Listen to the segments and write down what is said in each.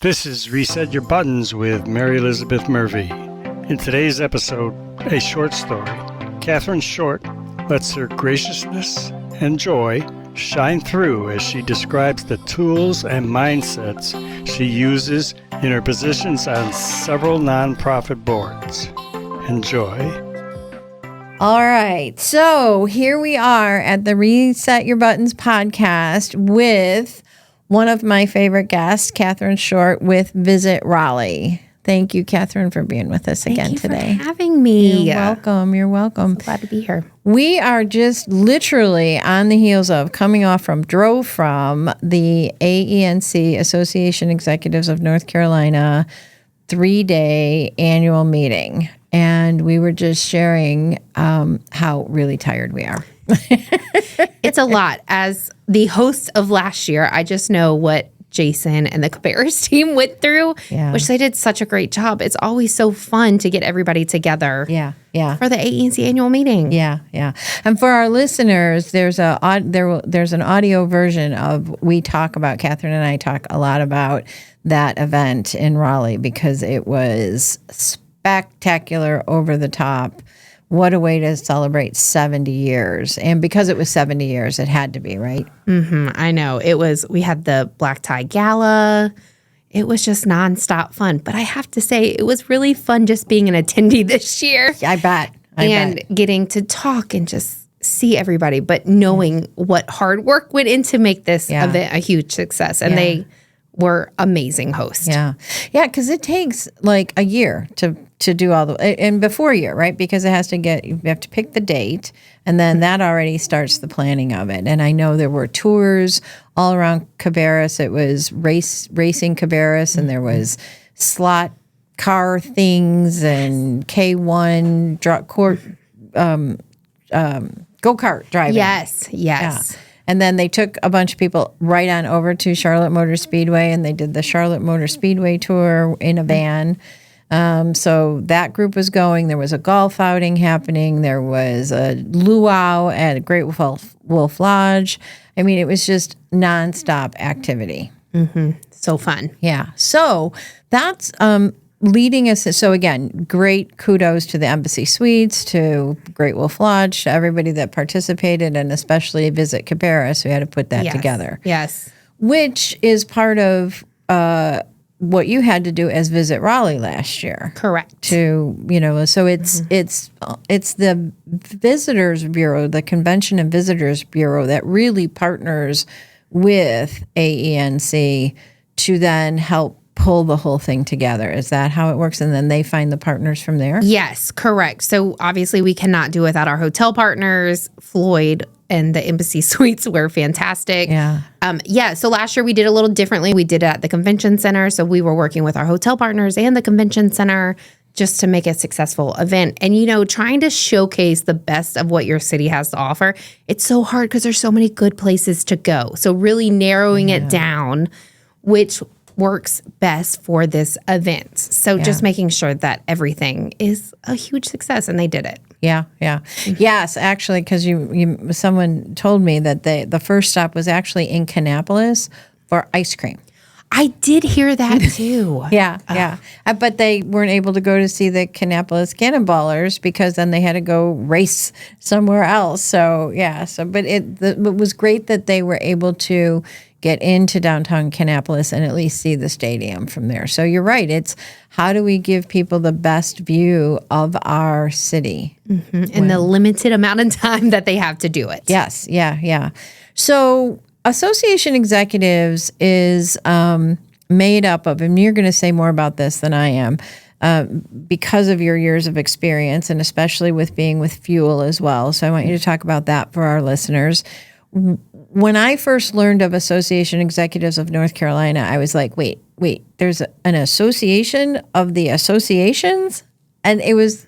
This is Reset Your Buttons with Mary Elizabeth Murphy. In today's episode, a short story. Kathryn Short lets her graciousness and joy shine through as she describes the tools and mindsets she uses in her positions on several nonprofit boards. Enjoy. All right, so here we are at the Reset Your Buttons podcast with one of my favorite guests, Kathryn Short with Visit Raleigh. Thank you, Kathryn, for being with us again today. Thank you for having me. You're welcome. You're welcome. So glad to be here. We are just literally on the heels of drove from the AENC, Association Executives of North Carolina, 3-day annual meeting. And we were just sharing how really tired we are. It's a lot. As the host of last year, I just know what Jason and the Cabarrus team went through, which they did such a great job. It's always so fun to get everybody together for the AENC annual meeting. Yeah. And for our listeners, there's an audio version of Kathryn and I talk a lot about that event in Raleigh because it was spectacular, over the top. What a way to celebrate 70 years. And because it was 70 years, it had to be, right? Mm-hmm, I know. We had the black tie gala. It was just nonstop fun. But I have to say, it was really fun just being an attendee this year. I bet. Getting to talk and just see everybody, but knowing what hard work went in to make this event a huge success. And they were amazing hosts. Yeah, because it takes like a year to do all and before a year, right? Because you have to pick the date, and then that already starts the planning of it. And I know there were tours all around Cabarrus. It was racing Cabarrus, and there was slot car things and K1 go-kart driving. Yes. Yeah. And then they took a bunch of people right on over to Charlotte Motor Speedway, and they did the Charlotte Motor Speedway tour in a van. So that group was going. There was a golf outing happening. There was a luau at Great Wolf Lodge. I mean, it was just nonstop activity. Mm-hmm. So fun. Yeah. So that's leading us. So again, great kudos to the Embassy Suites, to Great Wolf Lodge, to everybody that participated, and especially Visit Cabarrus, who had to put that together. Yes. Which is part of what you had to do as Visit Raleigh last year. Correct. So it's the Visitors Bureau, the Convention and Visitors Bureau, that really partners with AENC to then help pull the whole thing together. Is that how it works? And then they find the partners from there? Yes, correct. So obviously we cannot do without our hotel partners. Floyd and the Embassy Suites were fantastic. Yeah. So last year we did a little differently. We did it at the convention center. So we were working with our hotel partners and the convention center just to make a successful event. And, trying to showcase the best of what your city has to offer, it's so hard because there's so many good places to go. So really narrowing it down, which works best for this event. So just making sure that everything is a huge success, and they did it. Yeah. Yes, actually, because someone told me that the first stop was actually in Kannapolis for ice cream. I did hear that too. Yeah. But they weren't able to go to see the Kannapolis Cannonballers because then they had to go race somewhere else. So but it was great that they were able to get into downtown Kannapolis and at least see the stadium from there. So you're right. It's how do we give people the best view of our city? Mm-hmm. And the limited amount of time that they have to do it. Yes. Yeah. So Association Executives is made up of, and you're going to say more about this than I am, because of your years of experience, and especially with being with Fuel as well. So I want you to talk about that for our listeners. When I first learned of Association Executives of North Carolina, I was like, wait, there's an association of the associations? And it was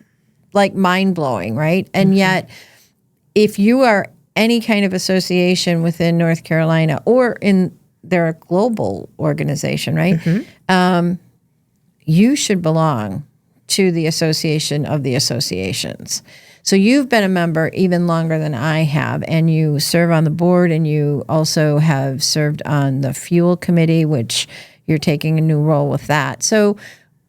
like mind-blowing, right? And yet, if you are any kind of association within North Carolina, or they're a global organization, right? You should belong to the Association of the Associations. So you've been a member even longer than I have, and you serve on the board, and you also have served on the Fuel Committee, which you're taking a new role with that. So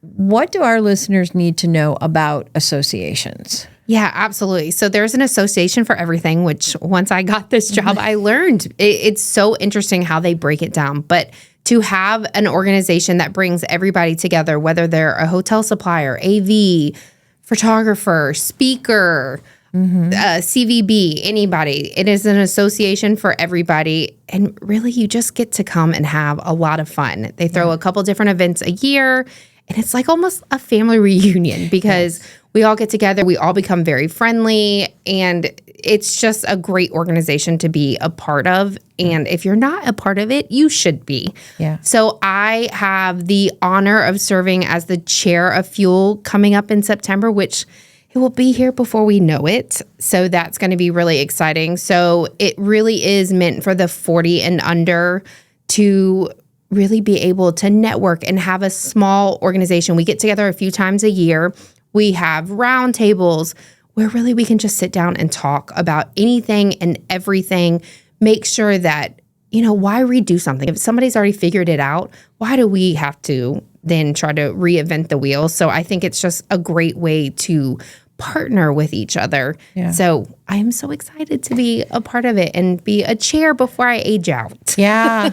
what do our listeners need to know about associations? Yeah, absolutely. So there's an association for everything, which once I got this job, I learned. It's so interesting how they break it down. But to have an organization that brings everybody together, whether they're a hotel supplier, AV, photographer, speaker, CVB, anybody, it is an association for everybody. And really, you just get to come and have a lot of fun. They throw a couple different events a year. And it's like almost a family reunion because we all get together, we all become very friendly, and it's just a great organization to be a part of. And if you're not a part of it, you should be. Yeah. So I have the honor of serving as the chair of Fuel coming up in September, which it will be here before we know it. So that's going to be really exciting. So it really is meant for the 40 and under to really be able to network and have a small organization. We get together a few times a year. We have roundtables where really we can just sit down and talk about anything and everything. Make sure that, why redo something? If somebody's already figured it out, why do we have to then try to reinvent the wheel? So I think it's just a great way to partner with each other. Yeah. So I am so excited to be a part of it and be a chair before I age out. Yeah.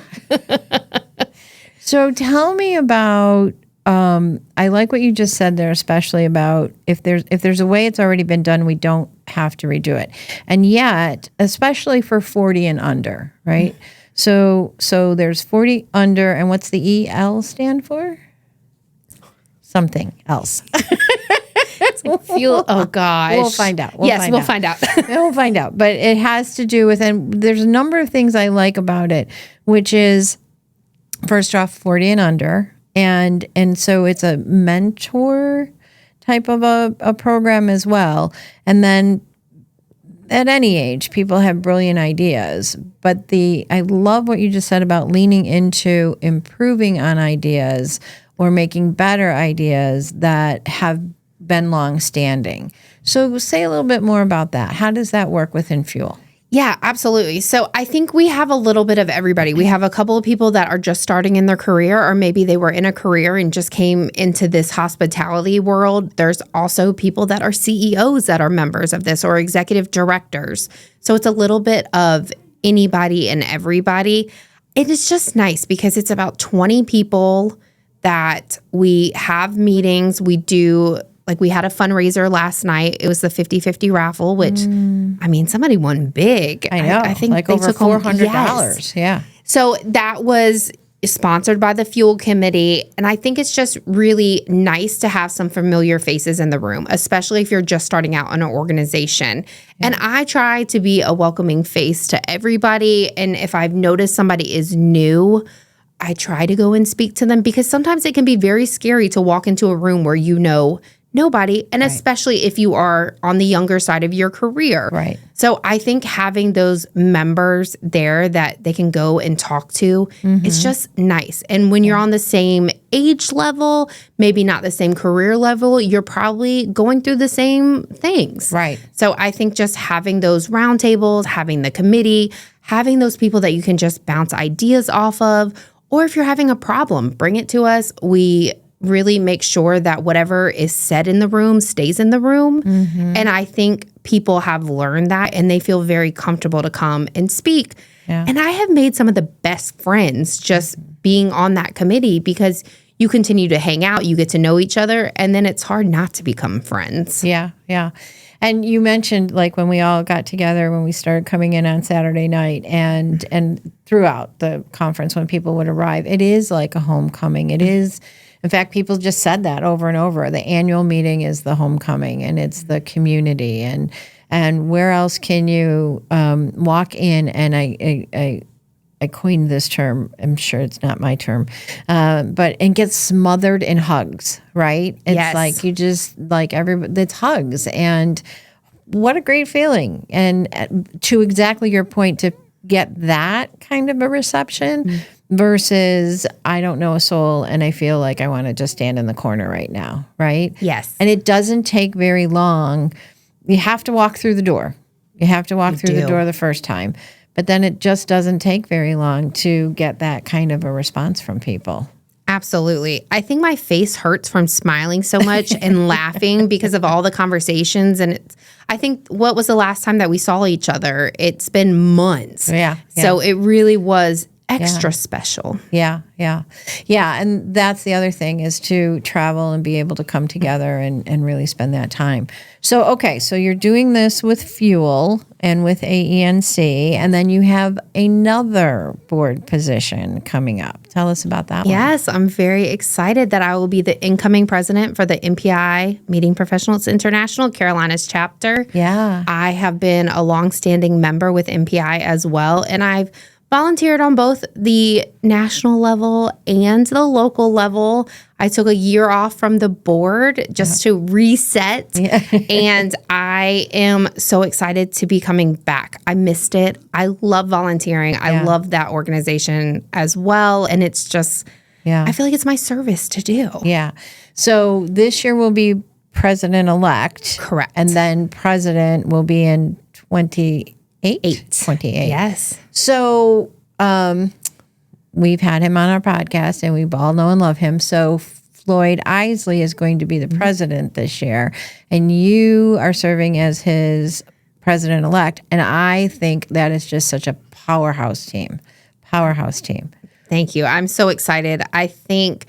So tell me about, I like what you just said there, especially about if there's a way it's already been done, we don't have to redo it. And yet, especially for 40 and under, right? Mm-hmm. So there's 40 under, and what's the EL stand for? Something else. Fuel. Oh gosh. We'll find out. We'll find out. We'll find out. But it has to do with, and there's a number of things I like about it, which is first off, 40 and under. And so it's a mentor type of a program as well. And then at any age, people have brilliant ideas. But I love what you just said about leaning into improving on ideas or making better ideas that have been long-standing. So say a little bit more about that. How does that work within Fuel? Yeah, absolutely. So I think we have a little bit of everybody. We have a couple of people that are just starting in their career, or maybe they were in a career and just came into this hospitality world. There's also people that are CEOs that are members of this, or executive directors. So it's a little bit of anybody and everybody. It is just nice because it's about 20 people that we have meetings. We do, like we had a fundraiser last night. It was the 50-50 raffle, which, somebody won big. I know. I think like they over took $400. Yes. Yeah. So that was sponsored by the Fuel Committee. And I think it's just really nice to have some familiar faces in the room, especially if you're just starting out in an organization. Yeah. And I try to be a welcoming face to everybody. And if I've noticed somebody is new, I try to go and speak to them, because sometimes it can be very scary to walk into a room where you know nobody, and especially if you are on the younger side of your career. Right. So I think having those members there that they can go and talk to, it's just nice. And when you're on the same age level, maybe not the same career level, you're probably going through the same things. Right. So I think just having those roundtables, having the committee, having those people that you can just bounce ideas off of, or if you're having a problem, bring it to us. We really make sure that whatever is said in the room stays in the room. And I think people have learned that, and they feel very comfortable to come and speak. Yeah. And I have made some of the best friends just being on that committee, because you continue to hang out, you get to know each other, and then it's hard not to become friends. Yeah, yeah. And you mentioned, like, when we all got together, when we started coming in on Saturday night and throughout the conference when people would arrive, it is like a homecoming. It is. In fact, people just said that over and over. The annual meeting is the homecoming, and it's the community. And where else can you walk in? And I coined this term. I'm sure it's not my term, and get smothered in hugs, right? It's like you just, like, everybody, it's hugs. And what a great feeling. And to exactly your point, to get that kind of a reception versus I don't know a soul and I feel like I want to just stand in the corner right now, right? Yes. And it doesn't take very long. You have to walk through the door. You have to walk through the door the first time. But then it just doesn't take very long to get that kind of a response from people. Absolutely. I think my face hurts from smiling so much and laughing because of all the conversations. And I think, what was the last time that we saw each other? It's been months. Yeah. So it really was extra special. Yeah. And that's the other thing, is to travel and be able to come together and really spend that time. So, okay, so you're doing this with Fuel and with AENC, and then you have another board position coming up. Tell us about that one. Yes, I'm very excited that I will be the incoming president for the MPI Meeting Professionals International Carolinas chapter. Yeah. I have been a longstanding member with MPI as well, and I've volunteered on both the national level and the local level. I took a year off from the board just to reset, and I am so excited to be coming back. I missed it. I love volunteering. I love that organization as well, and it's just, I feel like it's my service to do. Yeah. So this year will be president-elect. Correct. And then president will be in 28. Yes. So we've had him on our podcast, and we all know and love him. So Floyd Isley is going to be the president this year, and you are serving as his president-elect. And I think that is just such a powerhouse team. Thank you. I'm so excited. I think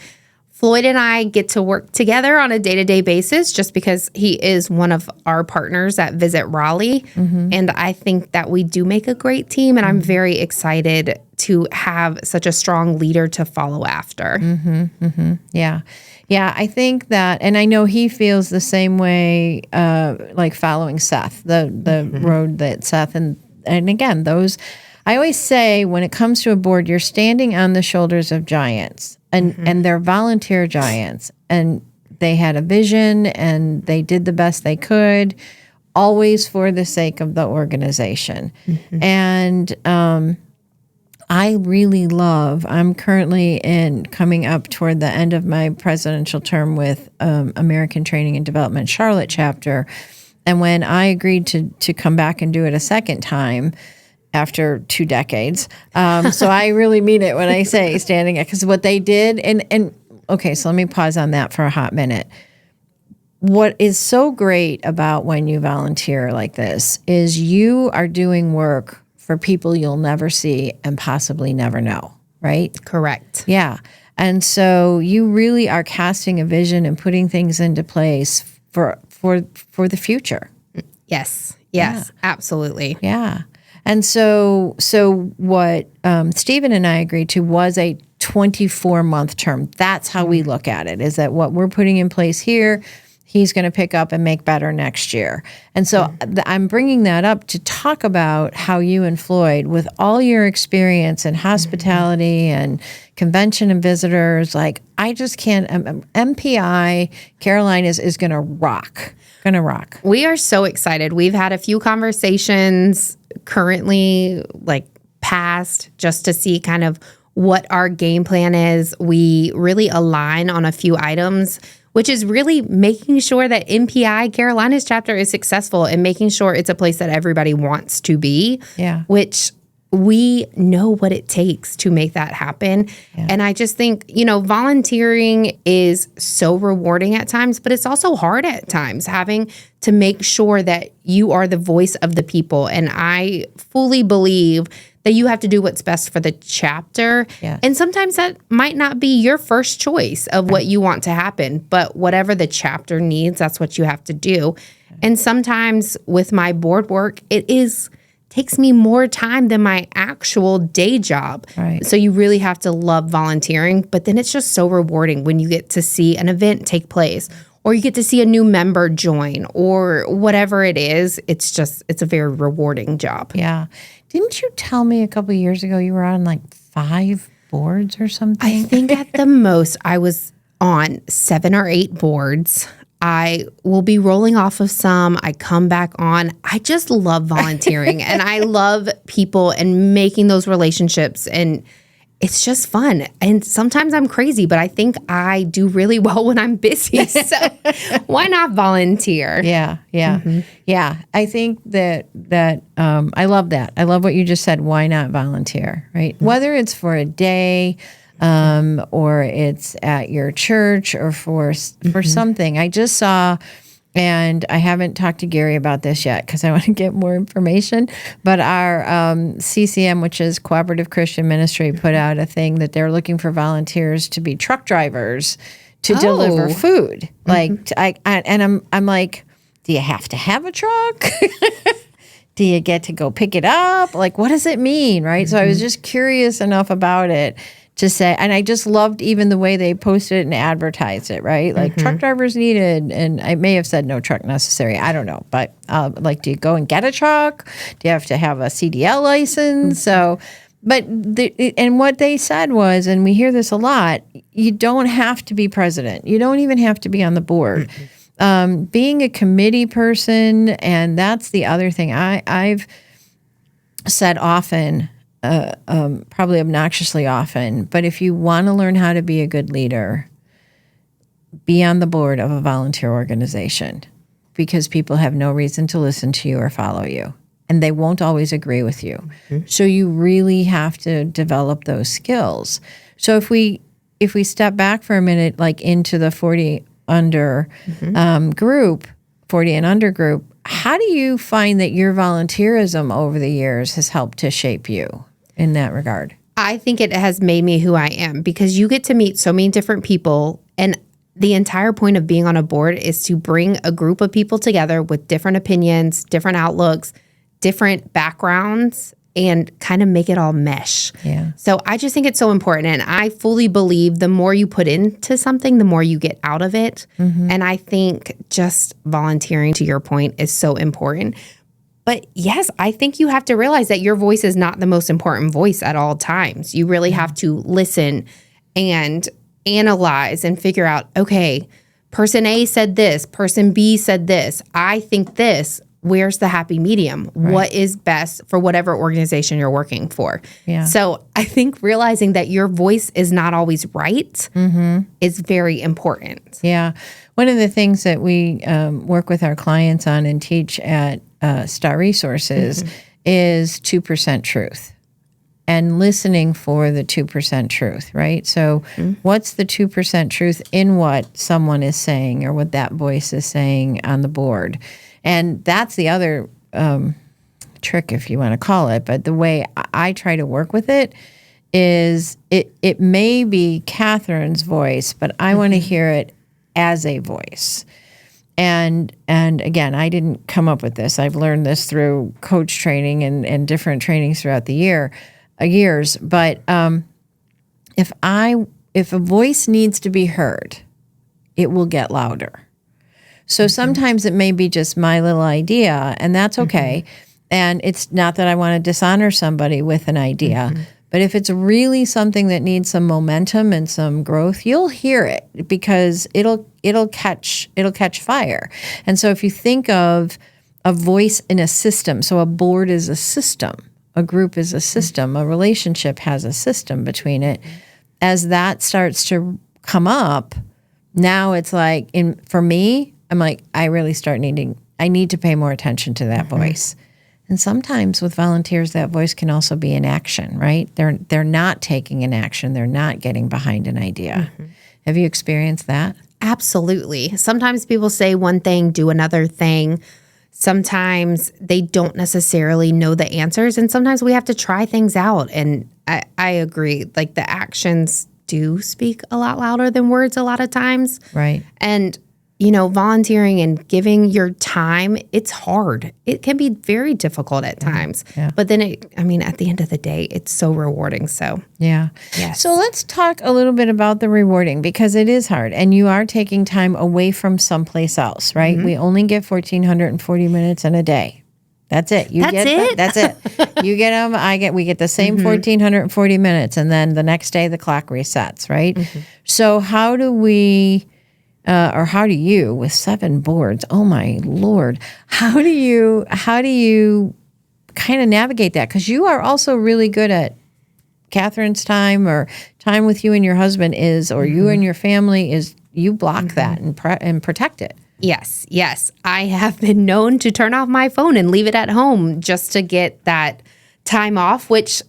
Floyd and I get to work together on a day-to-day basis just because he is one of our partners at Visit Raleigh. And I think that we do make a great team, and I'm very excited to have such a strong leader to follow after. Yeah. I think that, and I know he feels the same way, like following Seth, the road that Seth, and again, those, I always say, when it comes to a board, you're standing on the shoulders of giants. And they're volunteer giants, and they had a vision, and they did the best they could, always for the sake of the organization. And I really love, I'm currently coming up toward the end of my presidential term with American Training and Development Charlotte chapter. And when I agreed to come back and do it a second time, after 2 decades. So I really mean it when I say standing up, because what they did, and okay, so let me pause on that for a hot minute. What is so great about when you volunteer like this is you are doing work for people you'll never see and possibly never know, right? Correct. Yeah. And so you really are casting a vision and putting things into place for the future. Yes, absolutely. Yeah. And so what Stephen and I agreed to was a 24-month term. That's how we look at it, is that what we're putting in place here, he's going to pick up and make better next year. And so I'm bringing that up to talk about how you and Floyd, with all your experience in hospitality and convention and visitors, like, I just can't, MPI Carolina is going to rock. We are so excited. We've had a few conversations currently, like past, just to see kind of what our game plan is. We really align on a few items, which is really making sure that MPI Carolina's chapter is successful and making sure it's a place that everybody wants to be, which we know what it takes to make that happen. And I just think, volunteering is so rewarding at times, but it's also hard at times, having to make sure that you are the voice of the people. And I fully believe that you have to do what's best for the chapter. And sometimes that might not be your first choice of what you want to happen, but whatever the chapter needs, that's what you have to do. And sometimes with my board work, takes me more time than my actual day job. So you really have to love volunteering, but then it's just so rewarding when you get to see an event take place, or you get to see a new member join, or whatever it is. It's a very rewarding job. Yeah. Didn't you tell me a couple of years ago you were on like 5 boards or something? I think at the most I was on 7 or 8 boards. I will be rolling off of some. I come back on. I just love volunteering and I love people and making those relationships, and it's just fun. And sometimes I'm crazy, but I think I do really well when I'm busy. So why not volunteer? Yeah. I think that I love that. I love what you just said. Why not volunteer, right? Whether it's for a day, or it's at your church or for something. I just saw, and I haven't talked to Gary about this yet because I want to get more information, but our CCM, which is Cooperative Christian Ministry, put out a thing that they're looking for volunteers to be truck drivers to deliver food. Like, I'm like, do you have to have a truck? Do you get to go pick it up? Like, what does it mean, right? So I was just curious enough about it to say, and I just loved even the way they posted it and advertised it, right? Like, truck drivers needed, and I may have said no truck necessary. I don't know. But like, do you go and get a truck? Do you have to have a CDL license? So, but and what they said was, and we hear this a lot, you don't have to be president. You don't even have to be on the board. Being a committee person, and that's the other thing I've said often, probably obnoxiously often, but if you want to learn how to be a good leader, be on the board of a volunteer organization, because people have no reason to listen to you or follow you, and they won't always agree with you. So you really have to develop those skills. So if we step back for a minute, like into the 40 under group, 40 and under group, how do you find that your volunteerism over the years has helped to shape you in that regard? I think it has made me who I am, because you get to meet so many different people, and the entire point of being on a board is to bring a group of people together with different opinions, different outlooks, different backgrounds, and kind of make it all mesh. Yeah. So I just think it's so important. And I fully believe the more you put into something, the more you get out of it. And I think just volunteering, to your point, is so important. But yes, I think you have to realize that your voice is not the most important voice at all times. You really have to listen and analyze and figure out, okay, person A said this, person B said this, I think this. Where's the happy medium? Right. What is best for whatever organization you're working for? Yeah. So I think realizing that your voice is not always right is very important. Yeah. One of the things that we work with our clients on and teach at S.T.A.R Resources is 2% truth, and listening for the 2% truth, right? So what's the 2% truth in what someone is saying or what that voice is saying on the board? And that's the other trick, if you want to call it. But the way I try to work with it is it may be Kathryn's voice, but I want to hear it as a voice. And again, I didn't come up with this. I've learned this through coach training and different trainings throughout the years. But if a voice needs to be heard, it will get louder. So sometimes it may be just my little idea, and that's okay. And it's not that I want to dishonor somebody with an idea, but if it's really something that needs some momentum and some growth, you'll hear it because it'll catch fire. And so if you think of a voice in a system, so a board is a system, a group is a system, a relationship has a system between it. As that starts to come up, now it's like, for me, I'm like, I need to pay more attention to that voice. And sometimes with volunteers, that voice can also be in action, right? They're not taking an action. They're not getting behind an idea. Have you experienced that? Absolutely. Sometimes people say one thing, do another thing. Sometimes they don't necessarily know the answers. And sometimes we have to try things out. And I agree. Like, the actions do speak a lot louder than words a lot of times. Right. And volunteering and giving your time, it's hard. It can be very difficult at times. Yeah. But then at the end of the day, it's so rewarding. So, yeah. Yes. So let's talk a little bit about the rewarding, because it is hard and you are taking time away from someplace else, right? We only get 1,440 minutes in a day. That's it. That's it. You get them. We get the same 1,440 minutes. And then the next day the clock resets, right? So how do we... or how do you, with 7 boards, oh my Lord, how do you kind of navigate that? Because you are also really good at Kathryn's time, or time with you and your husband or you and your family is, you block that and protect it. Yes. I have been known to turn off my phone and leave it at home just to get that time off, which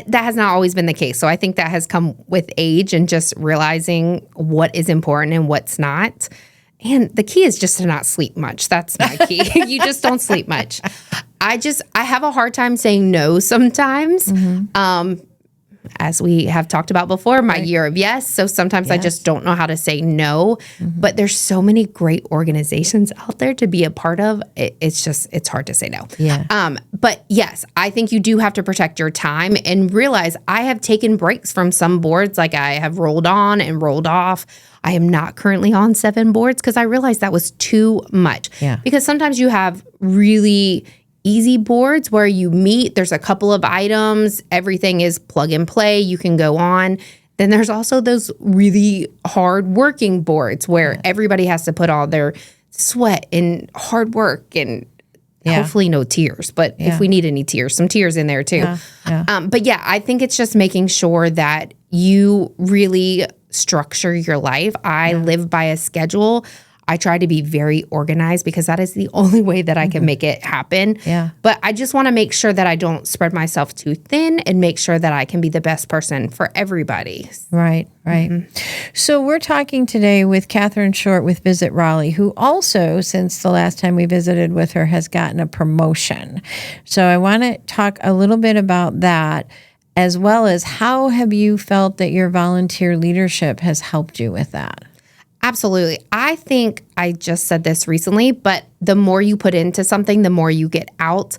that has not always been the case. So I think that has come with age and just realizing what is important and what's not. And the key is just to not sleep much. That's my key. You just don't sleep much. I have a hard time saying no sometimes. As we have talked about before, my year of yes. So sometimes I just don't know how to say no. But there's so many great organizations out there to be a part of. It's hard to say no. Yeah. But yes, I think you do have to protect your time and realize I have taken breaks from some boards. Like I have rolled on and rolled off. I am not currently on 7 boards because I realized that was too much. Yeah. Because sometimes you have really easy boards where you meet, there's a couple of items, everything is plug and play, you can go on. Then there's also those really hard working boards where everybody has to put all their sweat and hard work and hopefully no tears. But if we need any tears, some tears in there too. But yeah, I think it's just making sure that you really structure your life. I live by a schedule. I try to be very organized because that is the only way that I can make it happen. Yeah. But I just want to make sure that I don't spread myself too thin and make sure that I can be the best person for everybody. Right. So we're talking today with Kathryn Short with Visit Raleigh, who also, since the last time we visited with her, has gotten a promotion. So I want to talk a little bit about that, as well as how have you felt that your volunteer leadership has helped you with that? Absolutely. I think I just said this recently, but the more you put into something, the more you get out.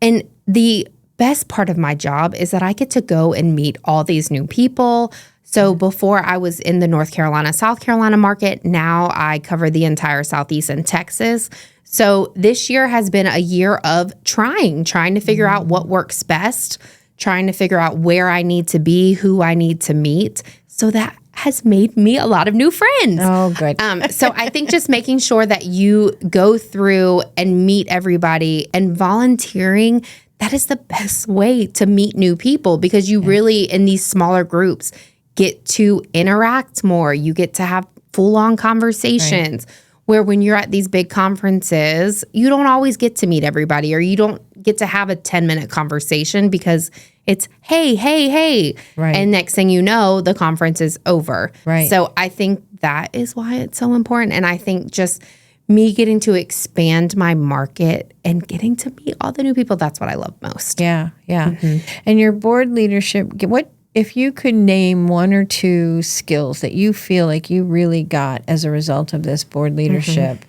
And the best part of my job is that I get to go and meet all these new people. So before I was in the North Carolina, South Carolina market, now I cover the entire Southeast and Texas. So this year has been a year of trying to figure out what works best, trying to figure out where I need to be, who I need to meet. So that has made me a lot of new friends. Oh, good. So I think just making sure that you go through and meet everybody, and volunteering, that is the best way to meet new people, because you really, in these smaller groups, get to interact more. You get to have full-on conversations. Right. Where when you're at these big conferences, you don't always get to meet everybody, or you don't get to have a 10-minute conversation because it's, hey. Right. And next thing you know, the conference is over. Right. So I think that is why it's so important. And I think just me getting to expand my market and getting to meet all the new people, that's what I love most. Yeah. And your board leadership, what if you could name 1 or 2 skills that you feel like you really got as a result of this board leadership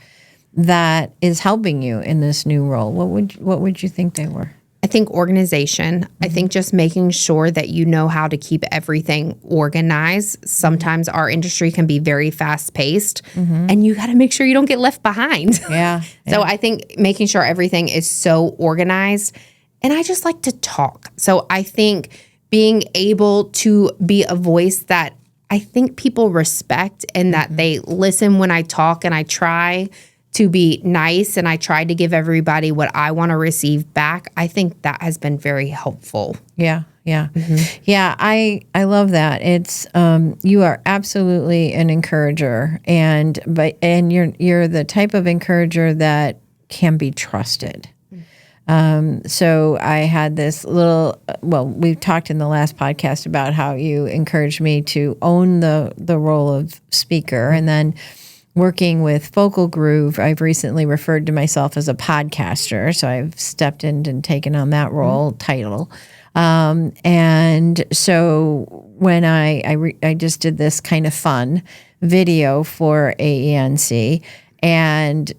that is helping you in this new role, what would you think they were? I think organization. I think just making sure that you know how to keep everything organized. Sometimes our industry can be very fast paced, and you got to make sure you don't get left behind. Yeah. So I think making sure everything is so organized. And I just like to talk. So I think being able to be a voice that I think people respect, and that they listen when I talk, and I try to be nice, and I try to give everybody what I want to receive back. I think that has been very helpful. Yeah. I love that. It's you are absolutely an encourager, and you're the type of encourager that can be trusted. So I had this little, we've talked in the last podcast about how you encouraged me to own the role of speaker, and then working with Focal Groove, I've recently referred to myself as a podcaster. So I've stepped in and taken on that role title. And so when I just did this kind of fun video for AENC, and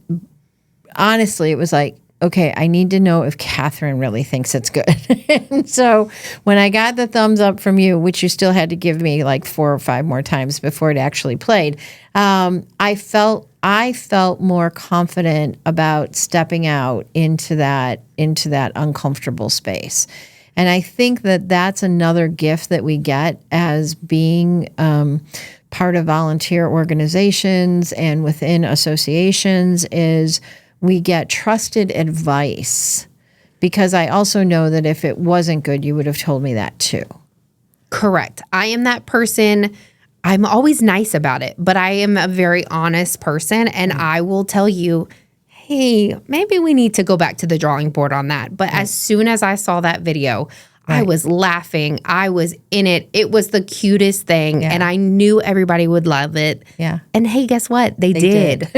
honestly, it was like, okay, I need to know if Kathryn really thinks it's good. And so when I got the thumbs up from you, which you still had to give me like 4 or 5 more times before it actually played, I felt more confident about stepping out into that uncomfortable space. And I think that that's another gift that we get as being part of volunteer organizations and within associations is we get trusted advice, because I also know that if it wasn't good, you would have told me that too. Correct. I am that person. I'm always nice about it, but I am a very honest person, and I will tell you, hey, maybe we need to go back to the drawing board on that. But as soon as I saw that video, I was laughing. I was in it. It was the cutest thing. And I knew everybody would love it. Yeah. And hey, guess what? They did.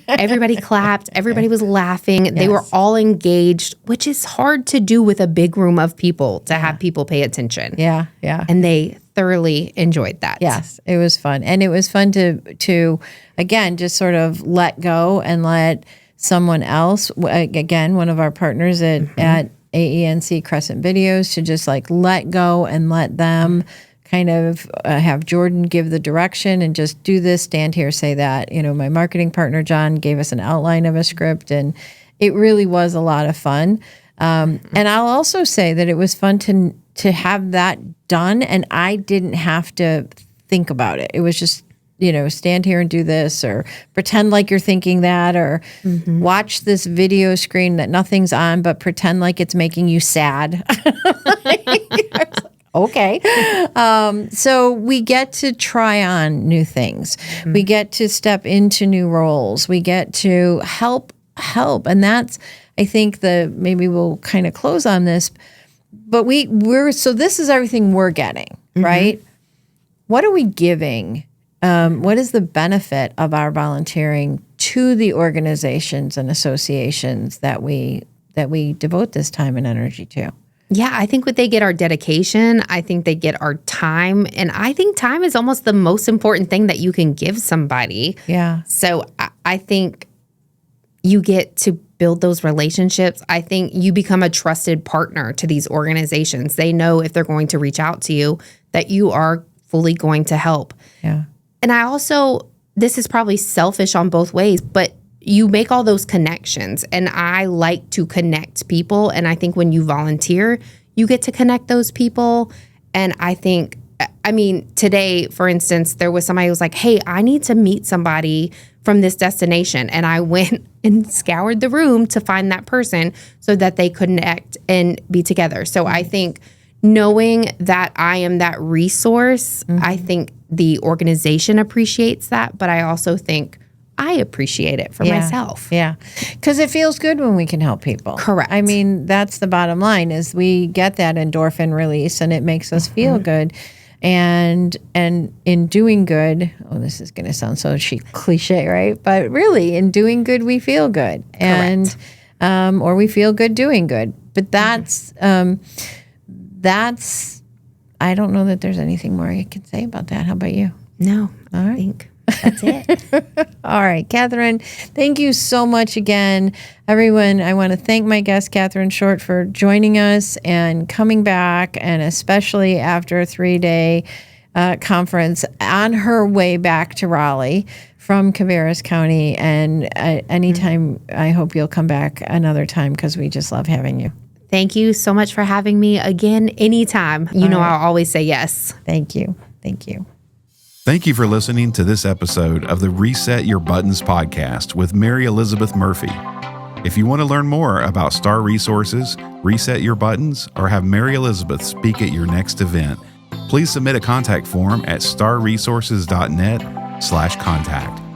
Everybody clapped. Everybody was laughing. Yes. They were all engaged, which is hard to do with a big room of people, to have people pay attention. Yeah. Yeah. And they thoroughly enjoyed that. Yes. It was fun. And it was fun to again, just sort of let go and let someone else, again, one of our partners at AENC Crescent Videos, to just like let go and let them kind of have Jordan give the direction and just do this, stand here, say that. You know, my marketing partner, John, gave us an outline of a script, and it really was a lot of fun. And I'll also say that it was fun to have that done, and I didn't have to think about it. It was just, you know, stand here and do this, or pretend like you're thinking that, or watch this video screen that nothing's on, but pretend like it's making you sad. Okay. So we get to try on new things. We get to step into new roles. We get to help. And that's, I think, maybe we'll kind of close on this, but so this is everything we're getting, right? What are we giving? What is the benefit of our volunteering to the organizations and associations that we devote this time and energy to? Yeah, I think they get our dedication. I think they get our time. And I think time is almost the most important thing that you can give somebody. Yeah. So I think you get to build those relationships. I think you become a trusted partner to these organizations. They know if they're going to reach out to you that you are fully going to help. Yeah. And I also, this is probably selfish on both ways, but you make all those connections. And I like to connect people. And I think when you volunteer, you get to connect those people. And I think, I mean, today, for instance, there was somebody who was like, hey, I need to meet somebody from this destination. And I went and scoured the room to find that person so that they could connect and be together. So I think knowing that I am that resource, I think the organization appreciates that, but I also think I appreciate it for myself. Yeah, because it feels good when we can help people. Correct. I mean, that's the bottom line, is we get that endorphin release and it makes us feel good. And in doing good, this is going to sound so cliche, right? But really, in doing good, we feel good. And or we feel good doing good. But that's I don't know that there's anything more I can say about that. How about you? No, All right. I think that's it. All right, Kathryn, thank you so much again. Everyone, I want to thank my guest, Kathryn Short, for joining us and coming back, and especially after a 3-day conference on her way back to Raleigh from Cabarrus County. And anytime, I hope you'll come back another time, because we just love having you. Thank you so much for having me again anytime. You know, I'll always say yes. Thank you. Thank you. Thank you for listening to this episode of the Reset Your Buttons podcast with Mary Elizabeth Murphy. If you want to learn more about S.T.A.R resources, Reset Your Buttons, or have Mary Elizabeth speak at your next event, please submit a contact form at starresources.net/contact.